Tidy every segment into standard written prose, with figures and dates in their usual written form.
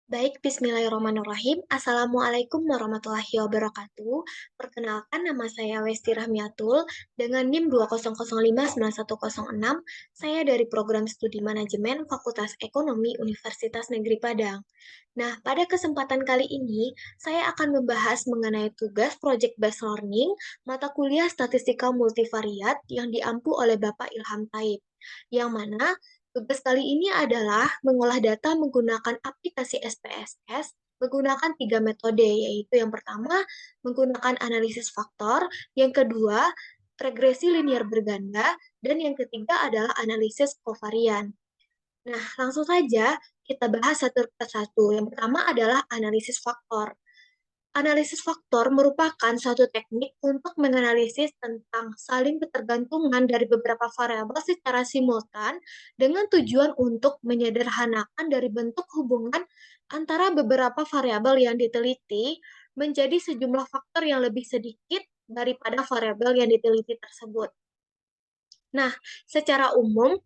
Baik, bismillahirrahmanirrahim. Assalamualaikum warahmatullahi wabarakatuh. Perkenalkan, nama saya Westi Rahmiatul dengan NIM 200591106. Saya dari Program Studi Manajemen Fakultas Ekonomi Universitas Negeri Padang. Nah, pada kesempatan kali ini, saya akan membahas mengenai tugas Project Based Learning mata kuliah Statistika Multivariat yang diampu oleh Bapak Ilham Taib, yang mana tugas kali ini adalah mengolah data menggunakan aplikasi SPSS menggunakan tiga metode, yaitu yang pertama menggunakan analisis faktor, yang kedua regresi linear berganda, dan yang ketiga adalah analisis kovarian. Nah, langsung saja kita bahas satu persatu. Yang pertama adalah analisis faktor. Analisis faktor merupakan suatu teknik untuk menganalisis tentang saling ketergantungan dari beberapa variabel secara simultan dengan tujuan untuk menyederhanakan dari bentuk hubungan antara beberapa variabel yang diteliti menjadi sejumlah faktor yang lebih sedikit daripada variabel yang diteliti tersebut. Nah, secara umum,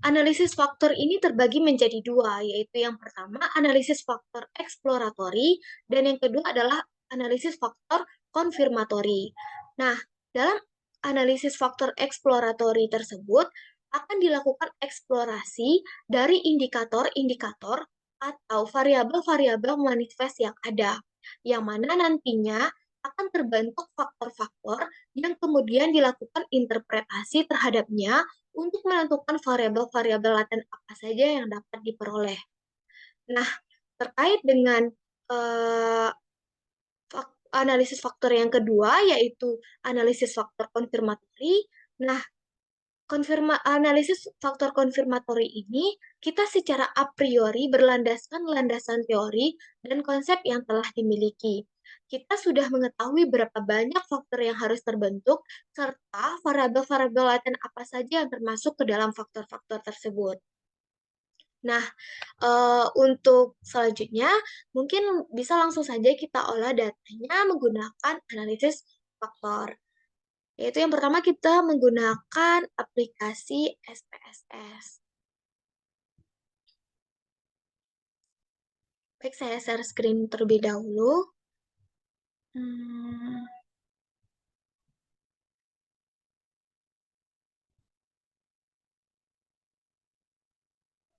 analisis faktor ini terbagi menjadi dua, yaitu yang pertama analisis faktor eksploratori dan yang kedua adalah analisis faktor konfirmatori. Nah, dalam analisis faktor eksploratori tersebut akan dilakukan eksplorasi dari indikator-indikator atau variabel-variabel manifest yang ada, yang mana nantinya akan terbentuk faktor-faktor yang kemudian dilakukan interpretasi terhadapnya untuk menentukan variabel-variabel laten apa saja yang dapat diperoleh. Nah, terkait dengan eh, analisis faktor yang kedua, yaitu analisis faktor konfirmatori. Nah, analisis faktor konfirmatori ini kita secara a priori berlandaskan landasan teori dan konsep yang telah dimiliki. Kita sudah mengetahui berapa banyak faktor yang harus terbentuk, serta variabel-variabel laten apa saja yang termasuk ke dalam faktor-faktor tersebut. Nah, untuk selanjutnya, mungkin bisa langsung saja kita olah datanya menggunakan analisis faktor. Yaitu yang pertama kita menggunakan aplikasi SPSS. Baik, saya share screen terlebih dahulu. Hmm,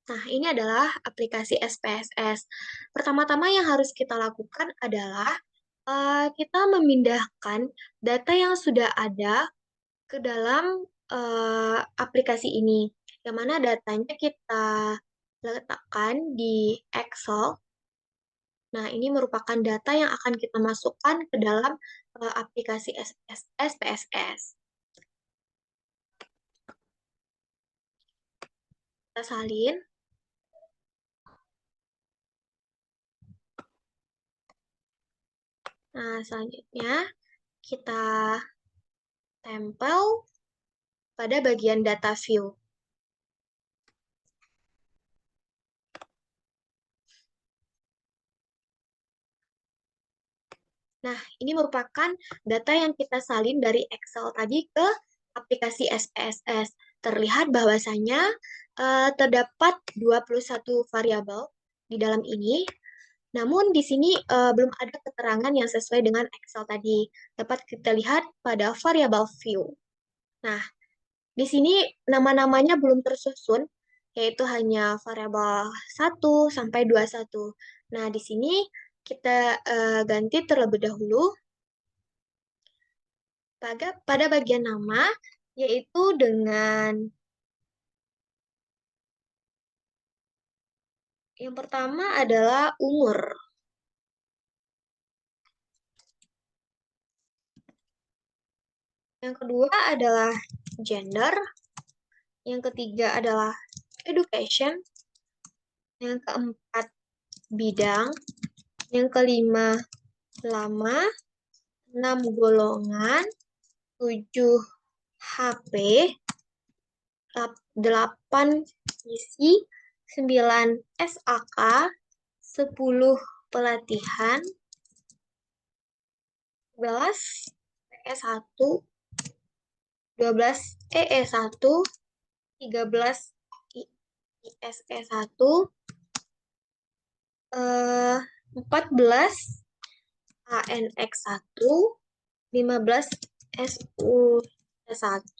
Nah, ini adalah aplikasi SPSS. Pertama-tama yang harus kita lakukan adalah kita memindahkan data yang sudah ada ke dalam aplikasi ini, yang mana datanya kita letakkan di Excel. Nah, ini merupakan data yang akan kita masukkan ke dalam aplikasi SPSS. Kita salin. Nah, selanjutnya kita tempel pada bagian data view. Nah, ini merupakan data yang kita salin dari Excel tadi ke aplikasi SPSS. Terlihat bahwasanya terdapat 21 variabel di dalam ini. Namun di sini belum ada keterangan yang sesuai dengan Excel tadi. Dapat kita lihat pada variabel view. Nah, di sini nama-namanya belum tersusun, yaitu hanya variabel 1 sampai 21. Nah, di sini kita ganti terlebih dahulu pada bagian nama, yaitu dengan yang pertama adalah umur. Yang kedua adalah gender. Yang ketiga adalah education. Yang keempat, bidang. Yang kelima, lama. 6, golongan. 7, HP. 8, isi. 9, SAK. 10, pelatihan. 11, PS1. 12, EE1. 13, ISE1. 14 ANX1, 15 SU1,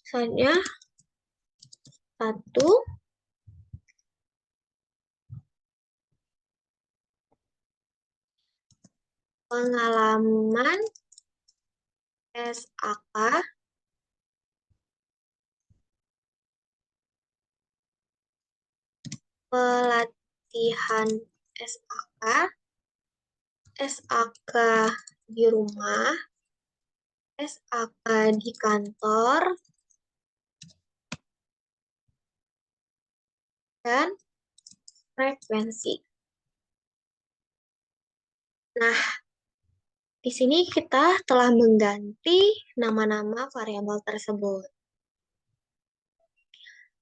selanjutnya 1, pengalaman SAK, pelatihan SAK, SAK di rumah, SAK di kantor, dan frekuensi. Nah, di sini kita telah mengganti nama-nama variabel tersebut.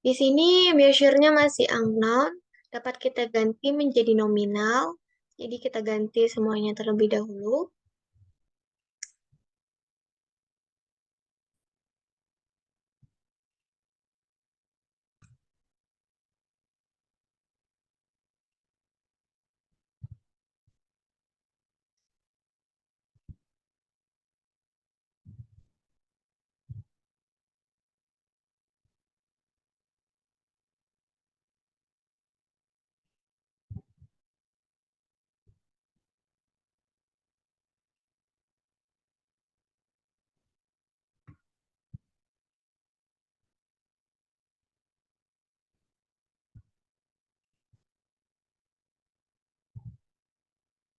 Di sini measure-nya masih unknown, dapat kita ganti menjadi nominal. Jadi kita ganti semuanya terlebih dahulu.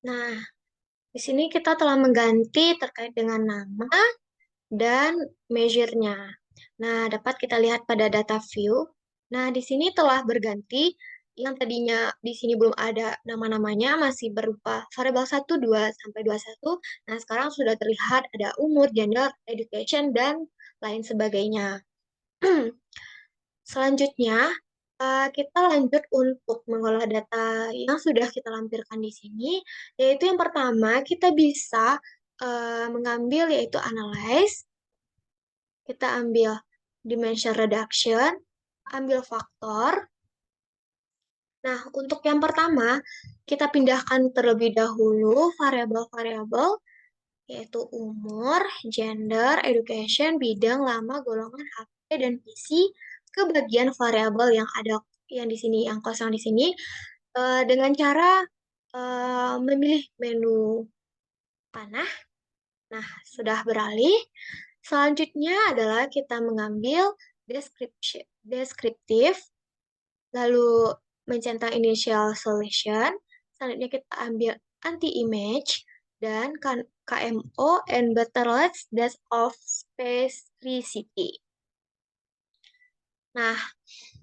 Nah, di sini kita telah mengganti terkait dengan nama dan measure-nya. Nah, dapat kita lihat pada data view. Nah, di sini telah berganti yang tadinya di sini belum ada nama-namanya, masih berupa variabel 1, 2, sampai 21. Nah, sekarang sudah terlihat ada umur, gender, education, dan lain sebagainya. Selanjutnya, kita lanjut untuk mengolah data yang sudah kita lampirkan di sini, yaitu yang pertama, kita bisa mengambil yaitu analyze, kita ambil dimension reduction, ambil faktor. Nah, untuk yang pertama, kita pindahkan terlebih dahulu variabel-variabel, yaitu umur, gender, education, bidang, lama, golongan, HP, dan PC, ke bagian variabel yang ada yang di sini, yang kosong di sini, dengan cara memilih menu panah. Nah, sudah beralih. Selanjutnya adalah kita mengambil deskriptif, lalu mencentang initial solution. Selanjutnya kita ambil anti-image dan KMO and betterlets depth of sphericity. Nah,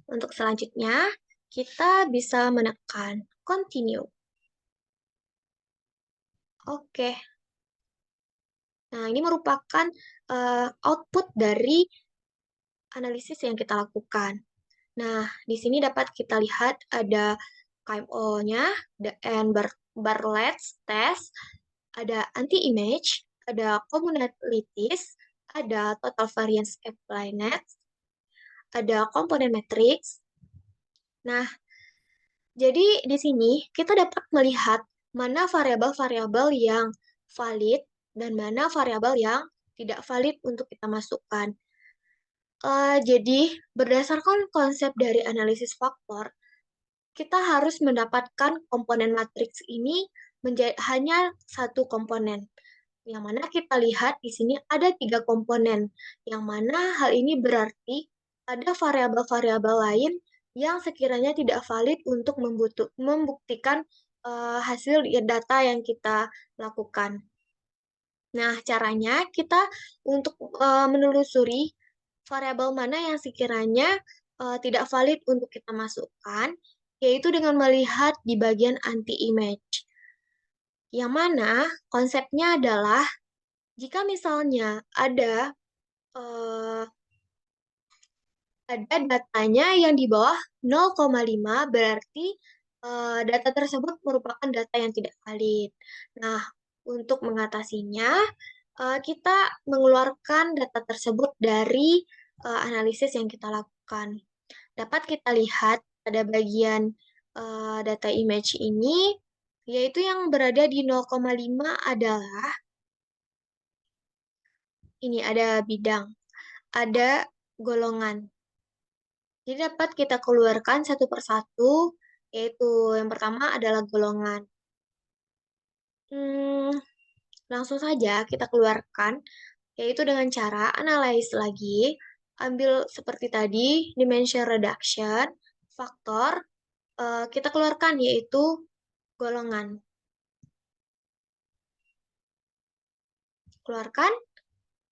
untuk selanjutnya kita bisa menekan continue. Oke. Nah, ini merupakan output dari analisis yang kita lakukan. Nah, di sini dapat kita lihat ada KMO-nya, and Bartlett's test, ada anti-image, ada commonalities, ada total variance applied, ada komponen matrix. Nah, jadi di sini kita dapat melihat mana variabel-variabel yang valid dan mana variabel yang tidak valid untuk kita masukkan. Jadi, berdasarkan konsep dari analisis faktor, kita harus mendapatkan komponen matriks ini menjadi hanya satu komponen. Yang mana kita lihat di sini ada 3 komponen. Yang mana hal ini berarti ada variabel-variabel lain yang sekiranya tidak valid untuk membuktikan hasil data yang kita lakukan. Nah, caranya kita untuk menelusuri variabel mana yang sekiranya tidak valid untuk kita masukkan, yaitu dengan melihat di bagian anti-image. Yang mana konsepnya adalah jika misalnya uh, ada datanya yang di bawah 0,5, berarti data tersebut merupakan data yang tidak valid. Nah, untuk mengatasinya, kita mengeluarkan data tersebut dari analisis yang kita lakukan. Dapat kita lihat pada bagian data image ini, yaitu yang berada di 0,5 adalah ini ada bidang, ada golongan. Jadi dapat kita keluarkan satu persatu, yaitu yang pertama adalah golongan. Hmm, langsung saja kita keluarkan, yaitu dengan cara analyze lagi, ambil seperti tadi, dimension reduction, faktor, kita keluarkan yaitu golongan. Keluarkan,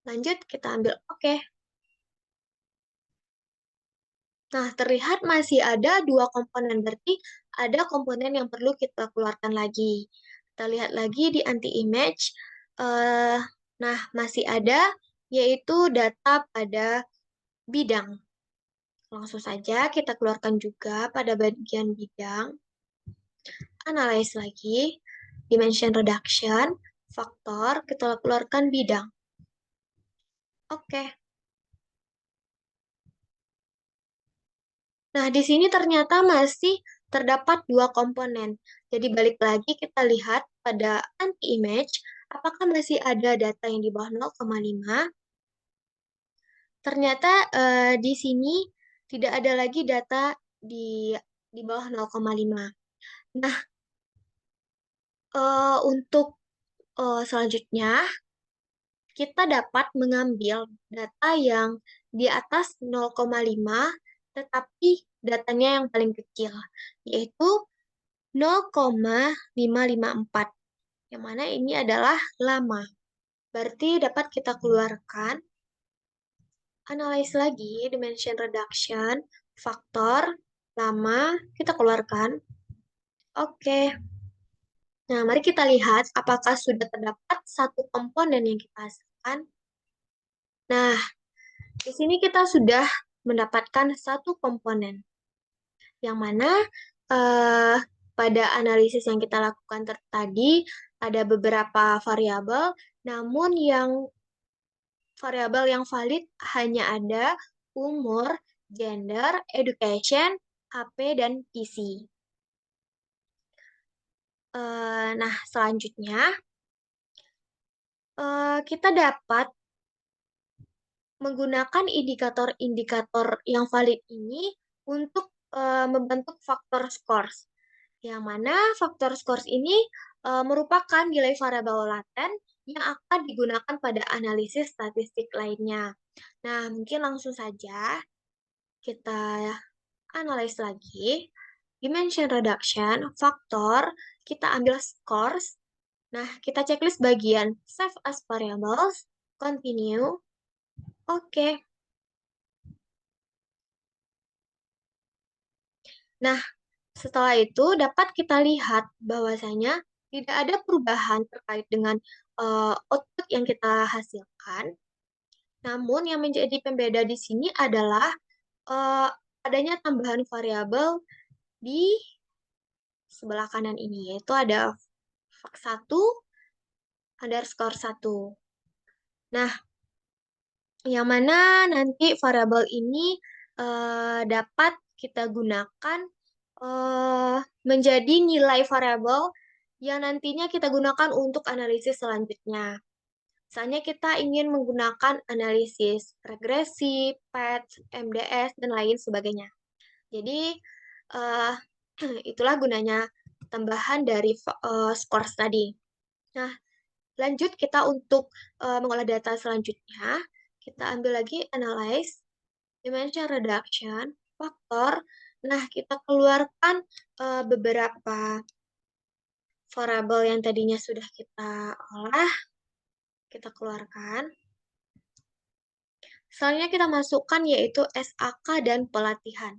lanjut kita ambil oke. Nah, terlihat masih ada dua komponen, berarti ada komponen yang perlu kita keluarkan lagi. Kita lihat lagi di anti-image. Eh, nah, masih ada, yaitu data pada bidang. Langsung saja kita keluarkan juga pada bagian bidang. Analyze lagi, dimension reduction, faktor, kita keluarkan bidang. Oke. Nah, di sini ternyata masih terdapat dua komponen. Jadi balik lagi kita lihat pada anti-image, apakah masih ada data yang di bawah 0,5? Ternyata di sini tidak ada lagi data di bawah 0,5. Nah, untuk selanjutnya, kita dapat mengambil data yang di atas 0,5, tetapi datanya yang paling kecil, yaitu 0,554, yang mana ini adalah lama. Berarti dapat kita keluarkan, analyze lagi, dimension reduction, faktor, lama, kita keluarkan. Oke. Nah, mari kita lihat apakah sudah terdapat satu komponen yang kita hasilkan. Nah, di sini kita sudah mendapatkan satu komponen, yang mana eh, pada analisis yang kita lakukan tadi ada beberapa variabel, namun yang variabel yang valid hanya ada umur, gender, education, HP, dan PC. Nah, selanjutnya kita dapat menggunakan indikator-indikator yang valid ini untuk membentuk faktor scores. Yang mana faktor scores ini merupakan nilai variabel laten yang akan digunakan pada analisis statistik lainnya. Nah, mungkin langsung saja kita analyze lagi. Dimension reduction, faktor, kita ambil scores. Nah, kita checklist bagian save as variables, continue, oke. Nah, setelah itu dapat kita lihat bahwasanya tidak ada perubahan terkait dengan output yang kita hasilkan. Namun yang menjadi pembeda di sini adalah eh, adanya tambahan variabel di sebelah kanan ini, yaitu ada fak1 underscore 1. Nah, yang mana nanti variabel ini dapat kita gunakan menjadi nilai variabel yang nantinya kita gunakan untuk analisis selanjutnya. Misalnya kita ingin menggunakan analisis regresi, PET, MDS, dan lain sebagainya. Jadi, uh, itulah gunanya tambahan dari scores tadi. Nah, lanjut kita untuk mengolah data selanjutnya. Kita ambil lagi analyze, dimension reduction, faktor. Nah, kita keluarkan beberapa variabel yang tadinya sudah kita olah, kita keluarkan. Selanjutnya kita masukkan yaitu SAK dan pelatihan.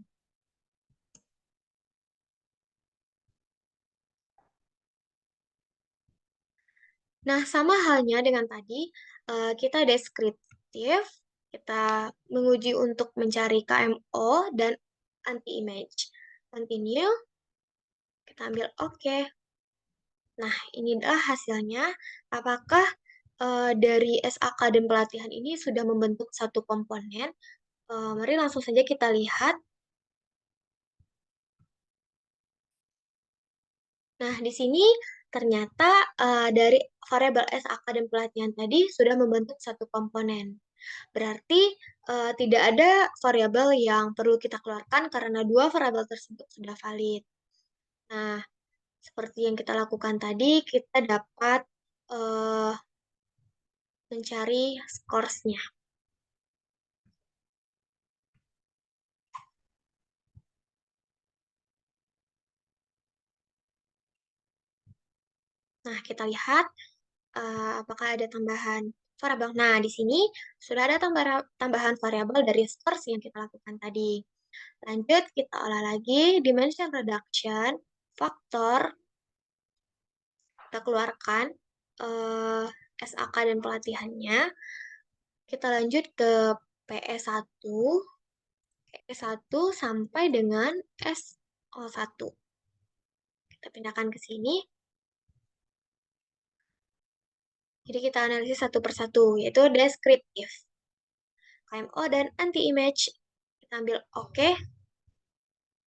Nah, sama halnya dengan tadi, kita deskriptif, kita menguji untuk mencari KMO dan anti-image. Continue, kita ambil oke. Nah, ini adalah hasilnya. Apakah dari SAK dan pelatihan ini sudah membentuk satu komponen? Mari langsung saja kita lihat. Nah, di sini ternyata dari variabel SAK dan pelatihan tadi sudah membentuk satu komponen. Berarti tidak ada variabel yang perlu kita keluarkan karena dua variabel tersebut sudah valid. Nah, seperti yang kita lakukan tadi, kita dapat mencari scoresnya. Nah, kita lihat apakah ada tambahan variabel. Nah, di sini sudah ada tambahan variabel dari scores yang kita lakukan tadi. Lanjut, kita olah lagi dimension reduction, faktor, kita keluarkan SAK dan pelatihannya. Kita lanjut ke PE1, PE1 sampai dengan SO1. Kita pindahkan ke sini. Jadi kita analisis satu persatu, yaitu deskriptif. KMO dan anti-image. Kita ambil oke.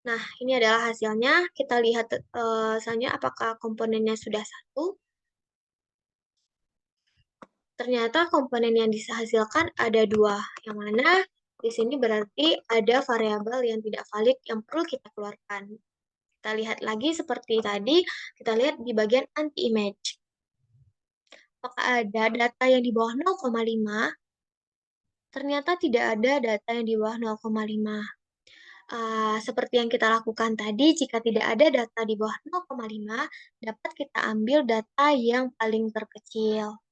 Nah, ini adalah hasilnya. Kita lihat selanjutnya apakah komponennya sudah satu. Ternyata komponen yang dihasilkan ada dua. Yang mana di sini berarti ada variabel yang tidak valid yang perlu kita keluarkan. Kita lihat lagi seperti tadi, kita lihat di bagian anti-image. Apakah ada data yang di bawah 0,5? Ternyata tidak ada data yang di bawah 0,5. Seperti yang kita lakukan tadi, jika tidak ada data di bawah 0,5, dapat kita ambil data yang paling terkecil.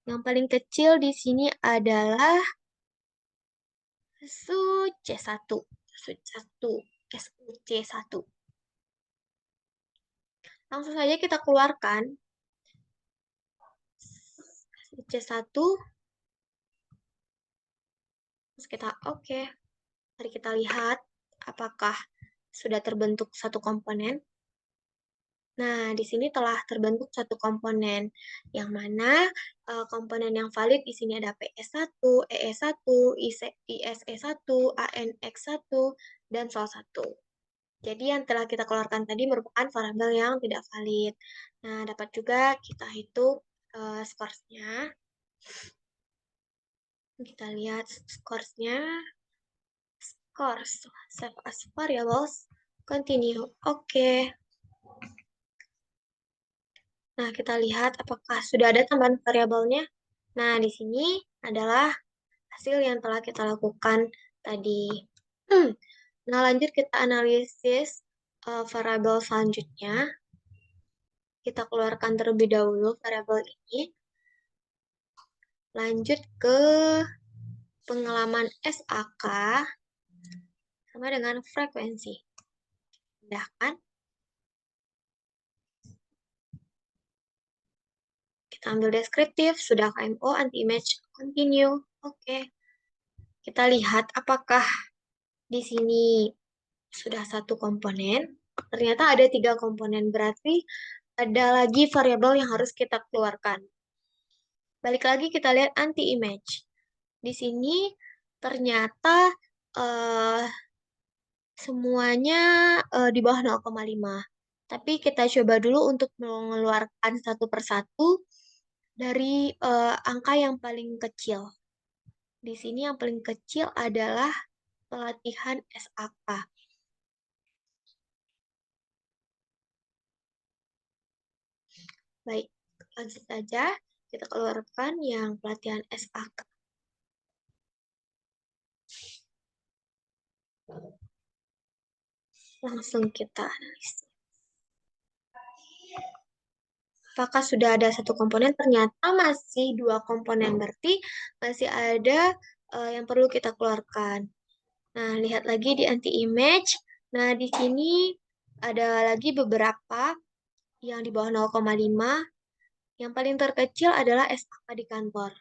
Yang paling kecil di sini adalah SUC1. SUC1. Langsung saja kita keluarkan SUC1. Terus kita oke. Mari kita lihat apakah sudah terbentuk satu komponen. Nah, di sini telah terbentuk satu komponen, yang mana komponen yang valid di sini ada PS1, EE1, ISE1, ANX1, dan SOL1. Jadi yang telah kita keluarkan tadi merupakan variabel yang tidak valid. Nah, dapat juga kita hitung scoresnya. Kita lihat scoresnya. Scores, save as variables, continue. Oke. Nah, kita lihat apakah sudah ada tambahan variabelnya. Nah, di sini adalah hasil yang telah kita lakukan tadi. Nah, lanjut kita analisis variabel selanjutnya. Kita keluarkan terlebih dahulu variabel ini. Lanjut ke pengalaman SAK sama dengan frekuensi. Pindahkan. Kita ambil deskriptif, sudah KMO, anti-image, continue. Oke. Kita lihat apakah di sini sudah satu komponen. Ternyata ada 3 komponen, berarti ada lagi variabel yang harus kita keluarkan. Balik lagi kita lihat anti-image. Di sini ternyata semuanya di bawah 0,5. Tapi kita coba dulu untuk mengeluarkan satu persatu dari angka yang paling kecil. Di sini yang paling kecil adalah pelatihan SAK. Baik, lanjut saja kita keluarkan yang pelatihan SAK. Langsung kita analisis. Apakah sudah ada satu komponen? Ternyata masih 2 komponen, berarti masih ada yang perlu kita keluarkan. Nah, lihat lagi di anti-image. Nah, di sini ada lagi beberapa yang di bawah 0,5. Yang paling terkecil adalah SAK di kantor.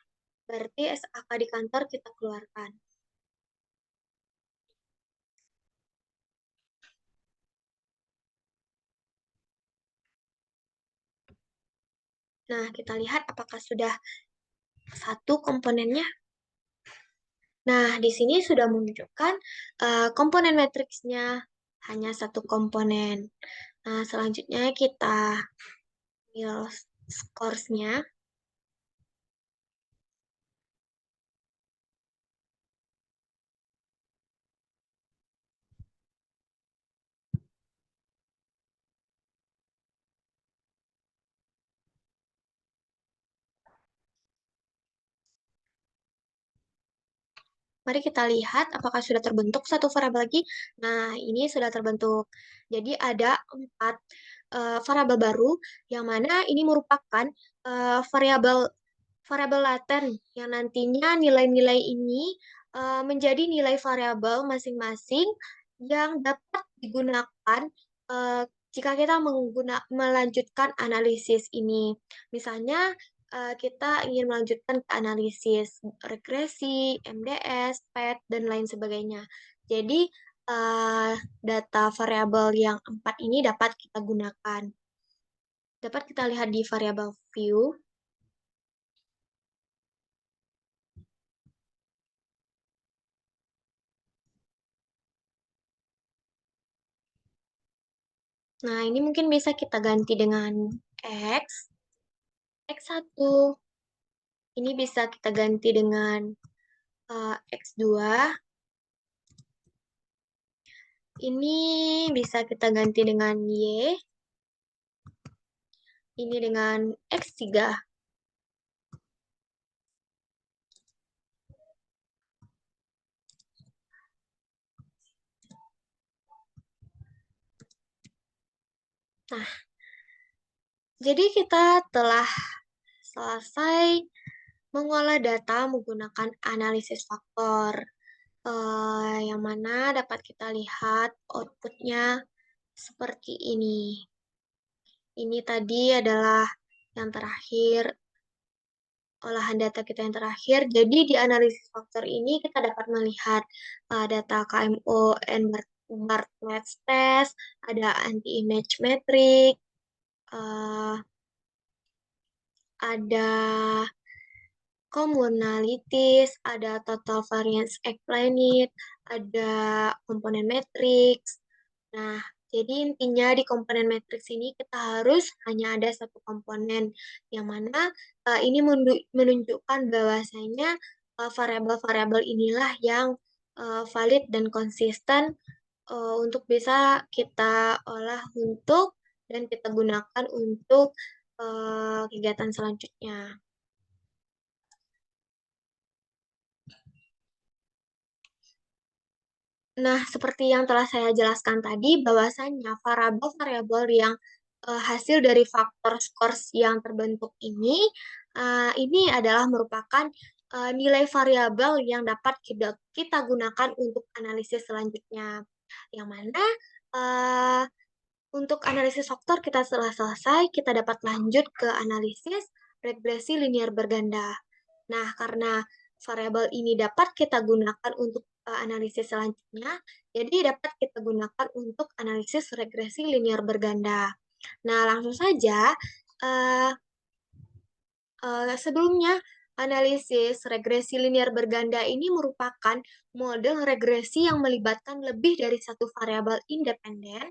Berarti SAK di kantor kita keluarkan. Nah, kita lihat apakah sudah satu komponennya. Nah, di sini sudah menunjukkan komponen matriksnya hanya satu komponen. Nah, selanjutnya kita ambil scoresnya. Mari kita lihat apakah sudah terbentuk satu variabel lagi. Nah, ini sudah terbentuk. Jadi ada 4 variabel baru yang mana ini merupakan variabel variabel laten yang nantinya nilai-nilai ini menjadi nilai variabel masing-masing yang dapat digunakan eh, jika kita melanjutkan analisis ini. Misalnya kita ingin melanjutkan ke analisis regresi, MDS, PET, dan lain sebagainya. Jadi, data variabel yang 4 ini dapat kita gunakan. Dapat kita lihat di variabel view. Nah, ini mungkin bisa kita ganti dengan X, X1. Ini bisa kita ganti dengan X2. Ini bisa kita ganti dengan Y. Ini dengan X3. Nah, jadi kita telah selesai mengolah data menggunakan analisis faktor, yang mana dapat kita lihat outputnya seperti ini. Ini tadi adalah yang terakhir, olahan data kita yang terakhir. Jadi di analisis faktor ini kita dapat melihat data KMO and Bartlett test, ada anti-image metric, uh, ada commonalities, ada total variance explained, ada komponen matrix. Nah, jadi intinya di komponen matriks ini kita harus hanya ada satu komponen yang mana ini menunjukkan bahwasanya variabel-variabel inilah yang valid dan konsisten untuk bisa kita olah untuk dan kita gunakan untuk kegiatan selanjutnya. Nah, seperti yang telah saya jelaskan tadi, bahwasannya variabel-variabel yang hasil dari faktor skors yang terbentuk ini adalah merupakan nilai variabel yang dapat kita gunakan untuk analisis selanjutnya. Yang mana uh, untuk analisis faktor kita setelah selesai, kita dapat lanjut ke analisis regresi linear berganda. Nah, karena variabel ini dapat kita gunakan untuk analisis selanjutnya, jadi dapat kita gunakan untuk analisis regresi linear berganda. Nah, langsung saja, uh, sebelumnya, analisis regresi linear berganda ini merupakan model regresi yang melibatkan lebih dari satu variabel independen.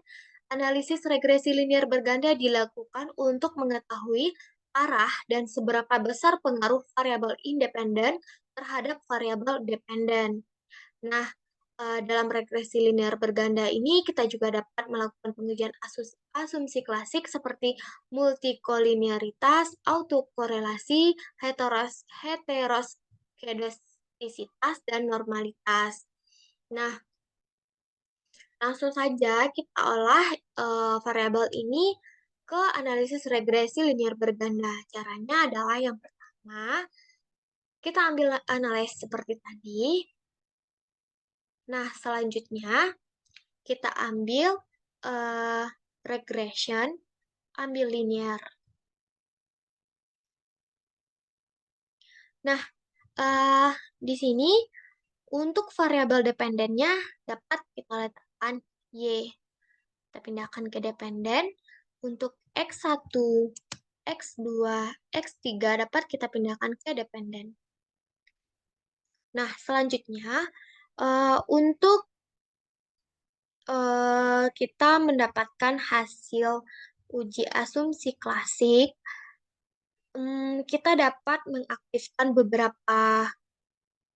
Analisis regresi linear berganda dilakukan untuk mengetahui arah dan seberapa besar pengaruh variabel independen terhadap variabel dependen. Nah, dalam regresi linear berganda ini kita juga dapat melakukan pengujian asumsi klasik seperti multikolinearitas, autokorelasi, heteroskedastisitas, dan normalitas. Nah, langsung saja kita olah variabel ini ke analisis regresi linear berganda. Caranya adalah yang pertama, kita ambil analis seperti tadi. Nah, selanjutnya kita ambil uh, regression, ambil linear. Nah, di sini untuk variabel dependennya dapat kita letakkan Y. Kita pindahkan ke dependen. Untuk X1, X2, X3 dapat kita pindahkan ke dependen. Nah, selanjutnya untuk kita mendapatkan hasil uji asumsi klasik, kita dapat mengaktifkan beberapa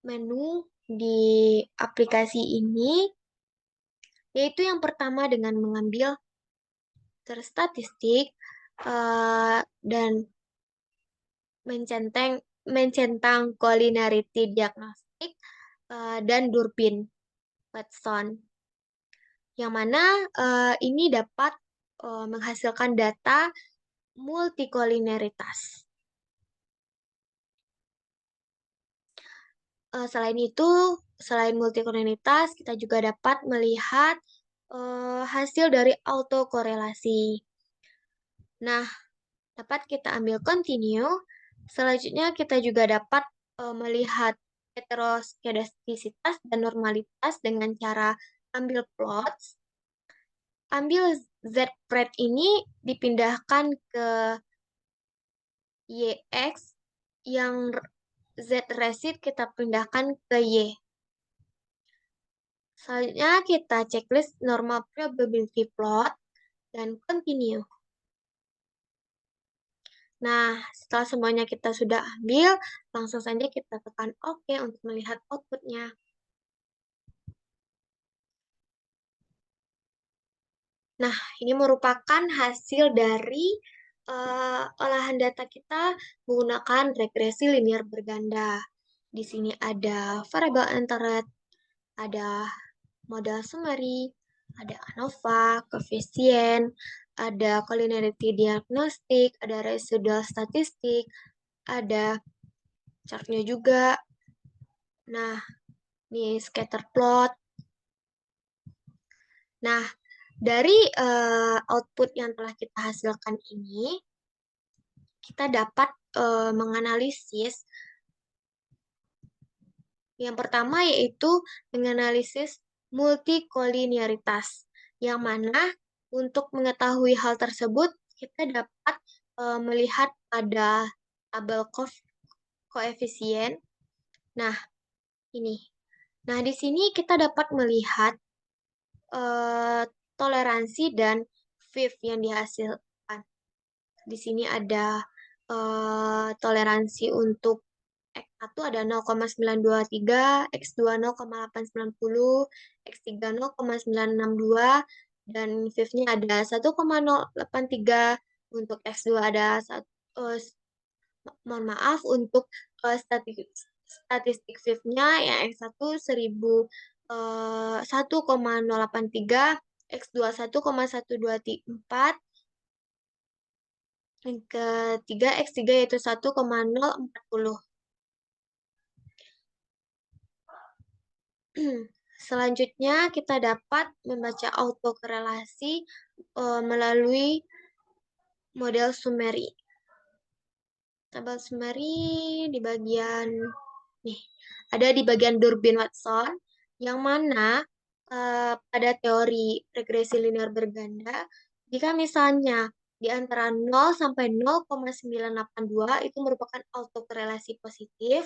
menu di aplikasi ini, yaitu yang pertama dengan mengambil statistik dan mencentang collinearity diagnostik dan Durbin Watson, yang mana ini dapat menghasilkan data multikoliniaritas. Selain itu, selain multikoliniaritas, kita juga dapat melihat hasil dari autokorelasi. Nah, dapat kita ambil continue. Selanjutnya kita juga dapat melihat heteroskedastisitas dan normalitas dengan cara ambil plots. Ambil Z-pred ini dipindahkan ke YX, yang Z-resid kita pindahkan ke Y. Selanjutnya kita checklist normal probability plot dan continue. Nah, setelah semuanya kita sudah ambil, langsung saja kita tekan OK untuk melihat outputnya. Nah, ini merupakan hasil dari olahan data kita menggunakan regresi linear berganda. Di sini ada variabel enteret, ada modal summary, ada ANOVA, koefisien, ada collinearity diagnostik, ada residual statistik, ada chartnya juga. Nah, ini scatter plot. Nah, dari output yang telah kita hasilkan ini, kita dapat menganalisis yang pertama, yaitu menganalisis multikoliniaritas, yang mana untuk mengetahui hal tersebut, kita dapat melihat pada tabel koefisien. Nah, ini. Nah, di sini kita dapat melihat toleransi dan VIF yang dihasilkan. Di sini ada toleransi untuk X1 ada 0,923, X2 0,890, X3 0,962, dan VIF-nya ada 1,083, untuk X2 ada mohon maaf, untuk statistik VIF-nya yang X1 1,083, X2 1,124, yang ketiga X3 yaitu 1,040. Selanjutnya kita dapat membaca autokorelasi melalui model summary. Tabel summary di bagian nih, ada di bagian Durbin Watson, yang mana pada teori regresi linear berganda, jika misalnya di antara 0 sampai 0,982 itu merupakan autokorelasi positif.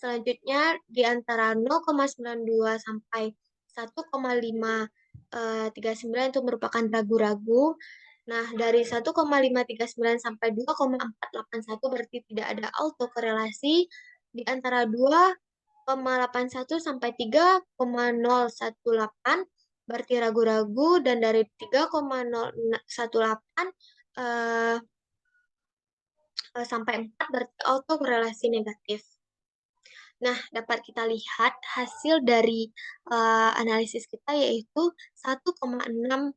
Selanjutnya di antara 0,92 sampai 1,539 itu merupakan ragu-ragu. Nah, dari 1,539 sampai 2,481 berarti tidak ada autokorelasi. Di antara 2,81 sampai 3,018 berarti ragu-ragu, dan dari 3,018 sampai 4 berarti autokorelasi negatif. Nah, dapat kita lihat hasil dari analisis kita yaitu 1,694,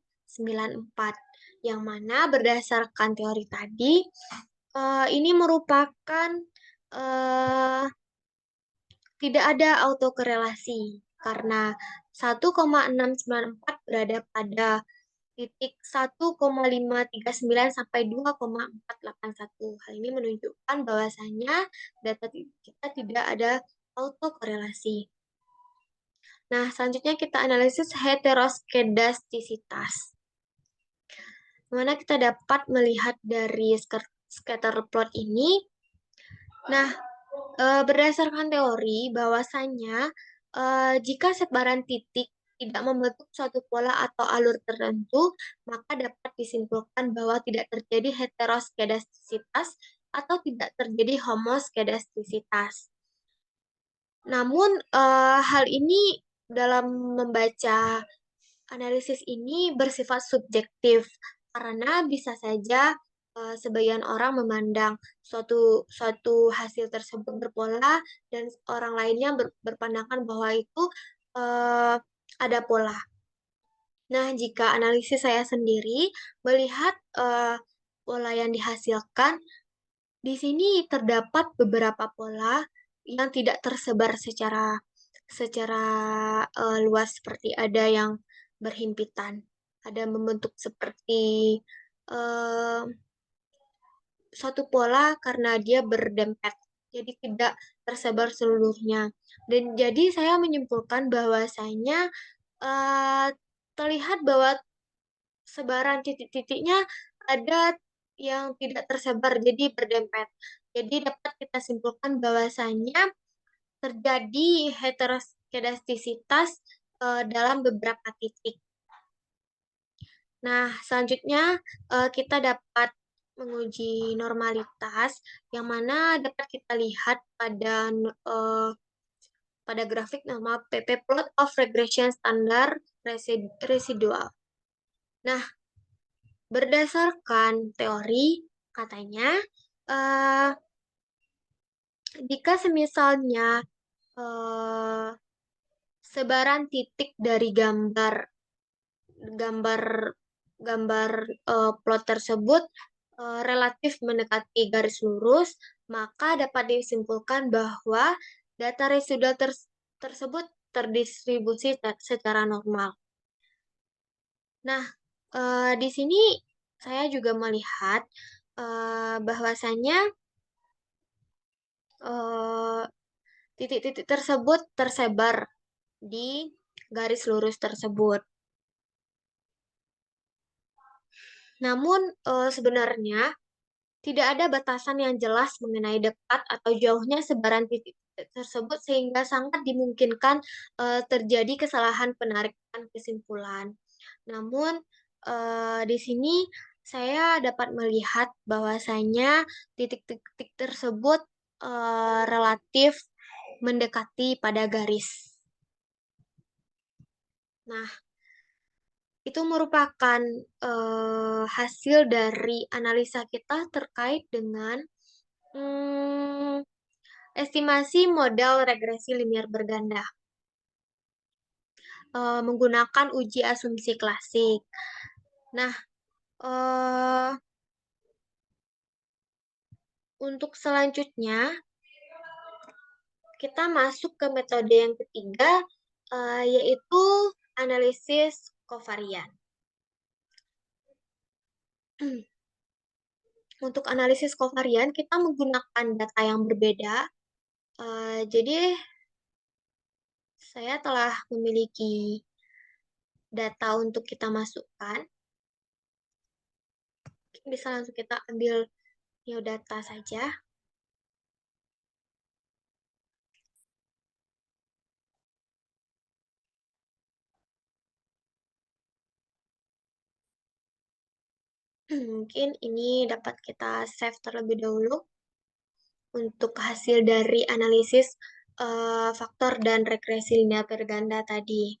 yang mana berdasarkan teori tadi, ini merupakan tidak ada autokorelasi karena 1,694 berada pada titik 1,539 sampai 2,481. Hal ini menunjukkan bahwasanya data kita tidak ada autokorelasi. Nah, selanjutnya kita analisis heteroskedastisitas. Mana kita dapat melihat dari scatter plot ini. Nah, berdasarkan teori bahwasanya jika sebaran titik tidak membentuk suatu pola atau alur tertentu, maka dapat disimpulkan bahwa tidak terjadi heteroskedastisitas atau tidak terjadi homoskedastisitas. Namun, hal ini dalam membaca analisis ini bersifat subjektif karena bisa saja sebagian orang memandang suatu suatu hasil tersebut berpola dan orang lainnya berpandangan bahwa itu ada pola. Nah, jika analisis saya sendiri melihat pola yang dihasilkan, di sini terdapat beberapa pola yang tidak tersebar secara secara luas seperti ada yang berhimpitan, ada membentuk seperti eh, suatu pola karena dia berdempet, jadi tidak tersebar seluruhnya. Dan jadi saya menyimpulkan bahwasanya eh, terlihat bahwa sebaran titik-titiknya ada yang tidak tersebar, jadi berdempet. Jadi dapat kita simpulkan bahwasanya terjadi heteroskedastisitas dalam beberapa titik. Nah, selanjutnya kita dapat menguji normalitas yang mana dapat kita lihat pada grafik nama PP Plot of Regression Standard Residual. Nah, berdasarkan teori katanya eh, jika semisalnya eh, sebaran titik dari gambar gambar gambar plot tersebut relatif mendekati garis lurus, maka dapat disimpulkan bahwa data residual tersebut terdistribusi secara normal. Nah, di sini saya juga melihat bahwasanya titik-titik tersebut tersebar di garis lurus tersebut. Namun sebenarnya tidak ada batasan yang jelas mengenai dekat atau jauhnya sebaran titik tersebut sehingga sangat dimungkinkan terjadi kesalahan penarikan kesimpulan. Namun di sini saya dapat melihat bahwasanya titik-titik tersebut relatif mendekati pada garis. Nah, itu merupakan hasil dari analisa kita terkait dengan estimasi model regresi linear berganda menggunakan uji asumsi klasik. Nah, untuk selanjutnya kita masuk ke metode yang ketiga, yaitu analisis kovarian. Untuk analisis kovarian, kita menggunakan data yang berbeda. Jadi, saya telah memiliki data untuk kita masukkan. Bisa langsung kita ambil new data saja. Mungkin ini dapat kita save terlebih dahulu untuk hasil dari analisis faktor dan regresi linear berganda tadi.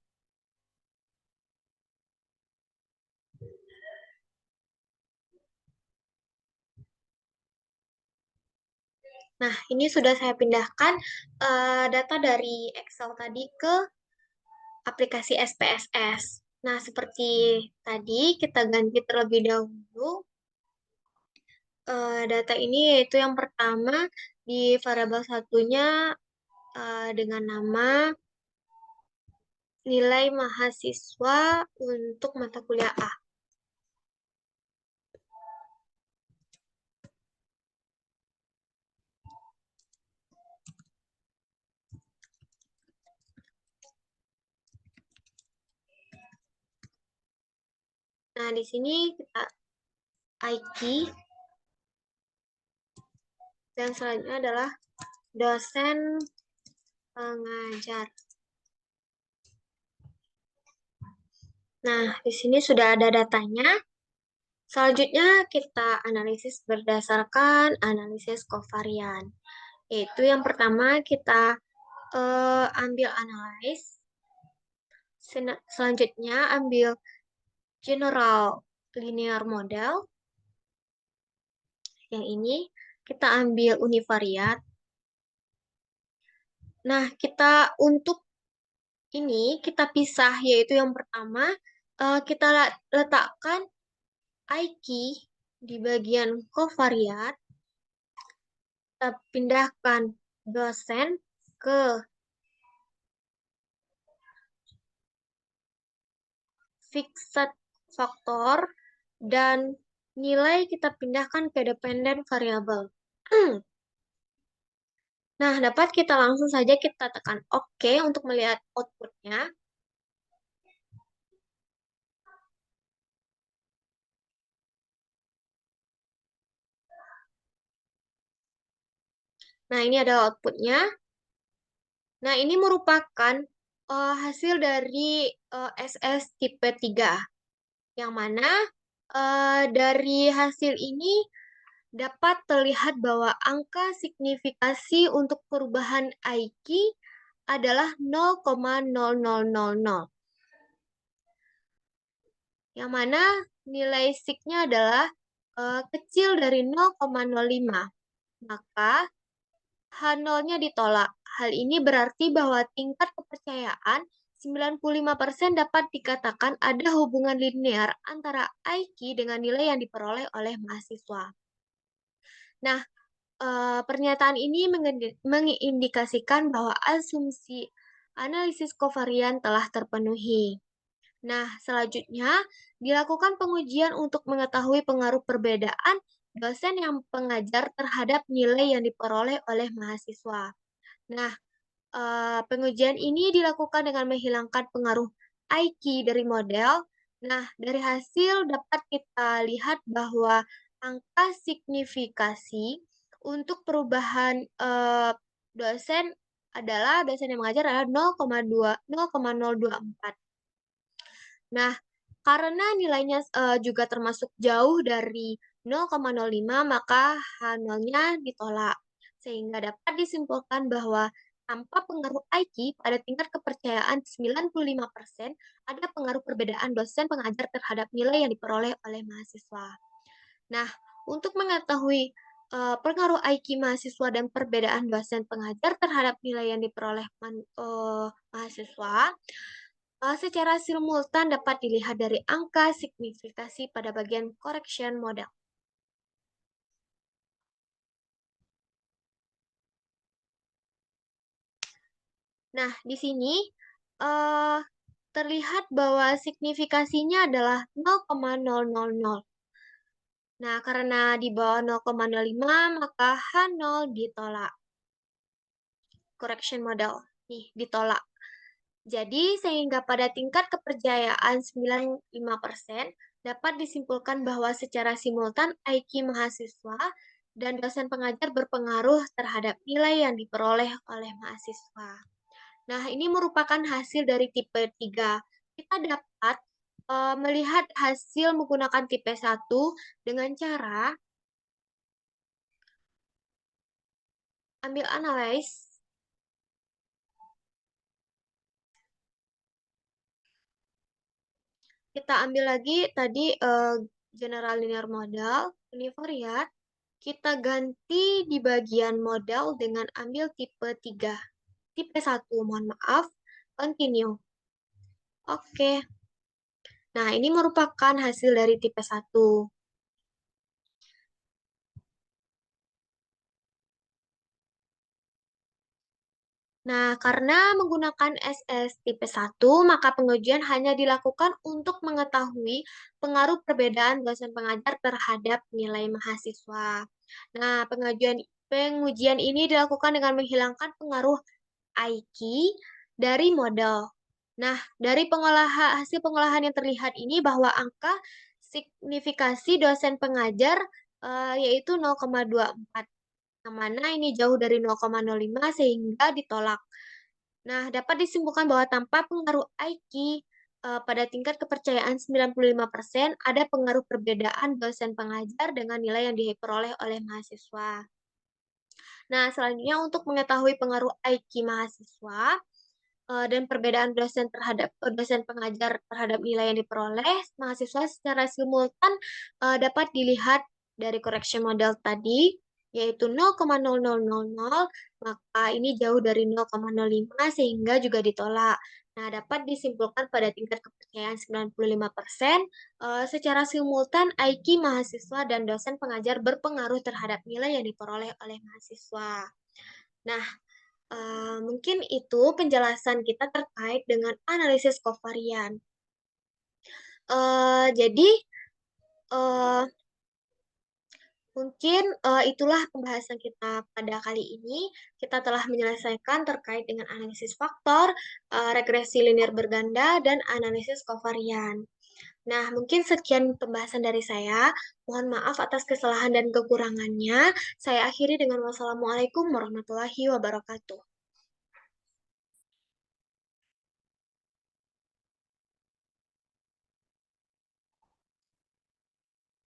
Nah, ini sudah saya pindahkan data dari Excel tadi ke aplikasi SPSS. Nah, seperti tadi kita ganti terlebih dahulu data ini, yaitu yang pertama di variabel satunya dengan nama nilai mahasiswa untuk mata kuliah A. Nah, di sini kita key dan selanjutnya adalah dosen pengajar. Nah, di sini sudah ada datanya. Selanjutnya kita analisis berdasarkan analisis kovarian. Yaitu yang pertama kita ambil analyze. Selanjutnya ambil general linear model. Yang ini kita ambil univariat. Nah, untuk ini kita pisah, yaitu yang pertama kita letakkan I key di bagian kovariat, kita pindahkan dosen ke fixed faktor dan nilai kita pindahkan ke dependent variable. Nah, dapat kita langsung saja kita tekan OK untuk melihat outputnya. Nah, ini adalah outputnya. Nah, ini merupakan hasil dari SS tipe 3. Yang mana dari hasil ini dapat terlihat bahwa angka signifikasi untuk perubahan IQ adalah 0,0000. Yang mana nilai sig-nya adalah kecil dari 0,05. Maka H0-nya ditolak. Hal ini berarti bahwa tingkat kepercayaan 95% dapat dikatakan ada hubungan linear antara IQ dengan nilai yang diperoleh oleh mahasiswa. Nah, pernyataan ini mengindikasikan bahwa asumsi analisis kovarian telah terpenuhi. Nah, selanjutnya dilakukan pengujian untuk mengetahui pengaruh perbedaan dosen yang pengajar terhadap nilai yang diperoleh oleh mahasiswa. Nah, pengujian ini dilakukan dengan menghilangkan pengaruh IQ dari model. Nah, dari hasil dapat kita lihat bahwa angka signifikasi untuk perubahan dosen yang mengajar adalah 0,024. Nah, karena nilainya juga termasuk jauh dari 0,05, maka H0-nya ditolak. Sehingga dapat disimpulkan bahwa tanpa pengaruh IQ pada tingkat kepercayaan 95%, ada pengaruh perbedaan dosen pengajar terhadap nilai yang diperoleh oleh mahasiswa. Nah, untuk mengetahui pengaruh IQ mahasiswa dan perbedaan dosen pengajar terhadap nilai yang diperoleh mahasiswa, secara simultan dapat dilihat dari angka signifikasi pada bagian correction model. Nah, di sini terlihat bahwa signifikasinya adalah 0,000. Nah, karena di bawah 0,05, maka H0 ditolak. Correction model, nih, ditolak. Jadi, sehingga pada tingkat kepercayaan 95%, dapat disimpulkan bahwa secara simultan IQ mahasiswa dan dosen pengajar berpengaruh terhadap nilai yang diperoleh oleh mahasiswa. Nah, ini merupakan hasil dari tipe 3. Kita dapat melihat hasil menggunakan tipe 1 dengan cara ambil analyze. Kita ambil lagi tadi general linear model, univariat. Kita ganti di bagian model dengan ambil tipe 3. Tipe 1, mohon maaf. Continue. Oke. Nah, ini merupakan hasil dari tipe 1. Nah, karena menggunakan SS tipe 1, maka pengujian hanya dilakukan untuk mengetahui pengaruh perbedaan dosen pengajar terhadap nilai mahasiswa. Nah, pengujian ini dilakukan dengan menghilangkan pengaruh IQ dari model. Nah, dari hasil pengolahan yang terlihat ini bahwa angka signifikasi dosen pengajar yaitu 0,24. Yang mana ini jauh dari 0,05 sehingga ditolak. Nah, dapat disimpulkan bahwa tanpa pengaruh IQ pada tingkat kepercayaan 95% ada pengaruh perbedaan dosen pengajar dengan nilai yang diperoleh oleh mahasiswa. Nah, selanjutnya untuk mengetahui pengaruh IQ mahasiswa, dan perbedaan dosen pengajar terhadap nilai yang diperoleh, mahasiswa secara simultan, dapat dilihat dari correction model tadi, yaitu 0,0000, maka ini jauh dari 0,05 sehingga juga ditolak. Nah, dapat disimpulkan pada tingkat kepercayaan 95%, secara simultan IQ mahasiswa dan dosen pengajar berpengaruh terhadap nilai yang diperoleh oleh mahasiswa. Nah, mungkin itu penjelasan kita terkait dengan analisis kovarian. Jadi, eee, mungkin, itulah pembahasan kita pada kali ini. Kita telah menyelesaikan terkait dengan analisis faktor, regresi linear berganda, dan analisis kovarian. Nah, mungkin sekian pembahasan dari saya. Mohon maaf atas kesalahan dan kekurangannya. Saya akhiri dengan wassalamualaikum warahmatullahi wabarakatuh.